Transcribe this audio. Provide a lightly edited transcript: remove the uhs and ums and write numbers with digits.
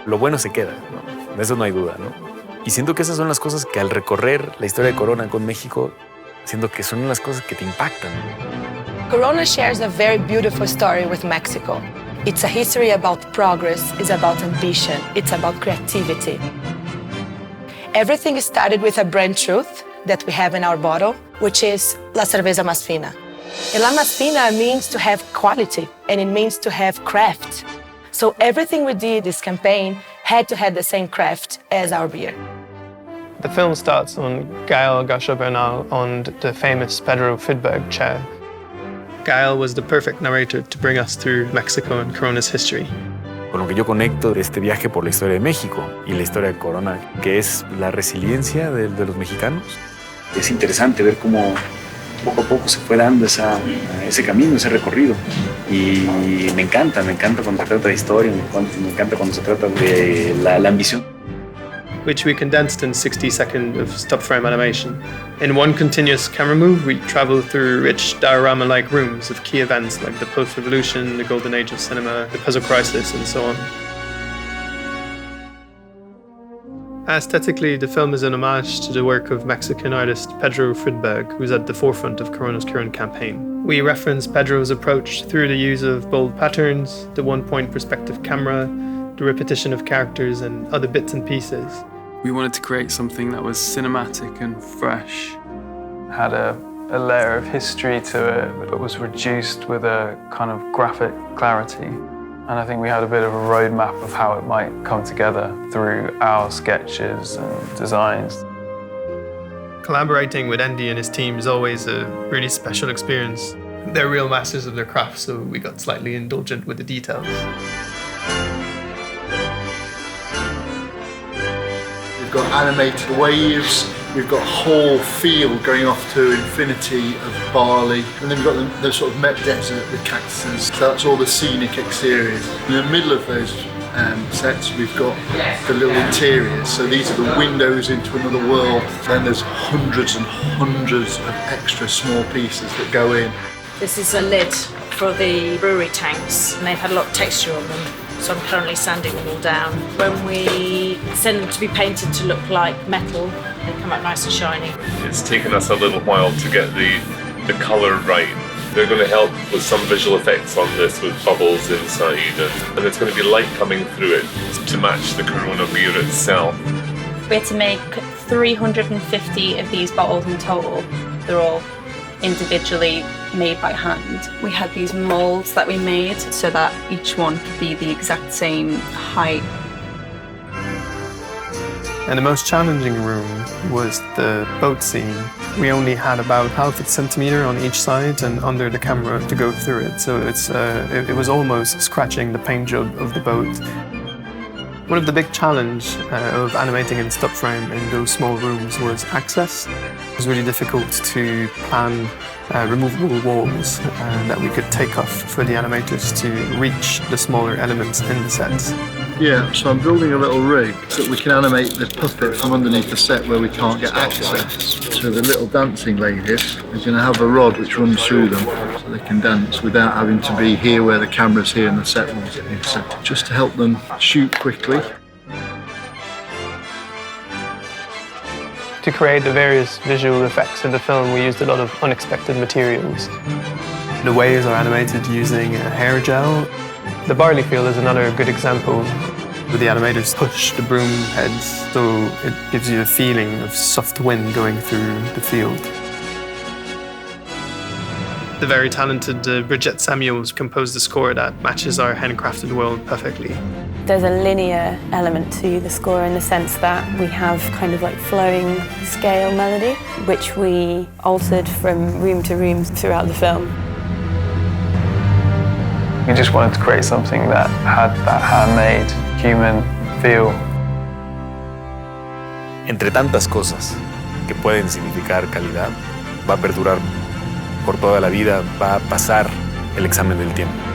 Lo bueno se queda, ¿no? De eso no hay duda, ¿no? Y siento que esas son las cosas que al recorrer la historia de Corona con México, siento que son las cosas que te impactan. Corona shares a very beautiful story with Mexico. It's a history about progress, it's about ambition, it's about creativity. Everything started with a brand truth that we have in our bottle, which is La Cerveza Más Fina. And La Más Fina means to have quality, and it means to have craft. So everything we did this campaign had to have the same craft as our beer. The film starts on Gael Garcia Bernal on the famous Pedro Fidberg chair. Gael was the perfect narrator to bring us through Mexico and Corona's history. Con lo que yo conecto de este viaje por la historia de México y la historia de Corona, que es la resiliencia de los mexicanos. Es interesante ver cómo poco a poco se fue dando ese camino, ese recorrido. Y me encanta cuando se trata de historia, me encanta cuando se trata de la ambición. Which we condensed in 60 seconds of stop-frame animation. In one continuous camera move, we travel through rich diorama-like rooms of key events like the post-revolution, the golden age of cinema, the puzzle crisis, and so on. Aesthetically, the film is an homage to the work of Mexican artist Pedro Fidberg, who's at the forefront of Corona's current campaign. We reference Pedro's approach through the use of bold patterns, the one-point perspective camera, the repetition of characters, and other bits and pieces. We wanted to create something that was cinematic and fresh. Had a layer of history to it, but was reduced with a kind of graphic clarity. And I think we had a bit of a roadmap of how it might come together through our sketches and designs. Collaborating with Andy and his team is always a really special experience. They're real masters of their craft, so we got slightly indulgent with the details. We've got animated waves, we've got a whole field going off to infinity of barley, and then we've got the sort of met desert with cactuses, so that's all the scenic exteriors. In the middle of those sets we've got the little interiors, so these are the windows into another world, and there's hundreds and hundreds of extra small pieces that go in. This is a lid for the brewery tanks, and they've had a lot of texture on them. So I'm currently sanding them all down. When we send them to be painted to look like metal, they come out nice and shiny. It's taken us a little while to get the colour right. They're going to help with some visual effects on this with bubbles inside, and there's going to be light coming through it to match the Corona beer itself. We had to make 350 of these bottles in total. They're all individually made by hand. We had these molds that we made so that each one could be the exact same height. And the most challenging room was the boat scene. We only had about half a centimetre on each side and under the camera to go through it, so it was almost scratching the paint job of the boat. One of the big challenges of animating in stop frame in those small rooms was access. It was really difficult to plan removable walls that we could take off for the animators to reach the smaller elements in the sets. Yeah, so I'm building a little rig so that we can animate the puppet from underneath the set where we can't get access. So the little dancing ladies are going to have a rod which runs through them so they can dance without having to be here where the camera's here and the set was here. So just to help them shoot quickly. To create the various visual effects in the film, we used a lot of unexpected materials. The waves are animated using a hair gel. The barley field is another good example. The animators push the broom heads, so it gives you a feeling of soft wind going through the field. The very talented Bridget Samuels composed a score that matches our handcrafted world perfectly. There's a linear element to the score in the sense that we have kind of like flowing scale melody, which we altered from room to room throughout the film. We just wanted to create something that had that handmade, human feel. Entre tantas cosas que pueden significar calidad, va a perdurar por toda la vida, va a pasar el examen del tiempo.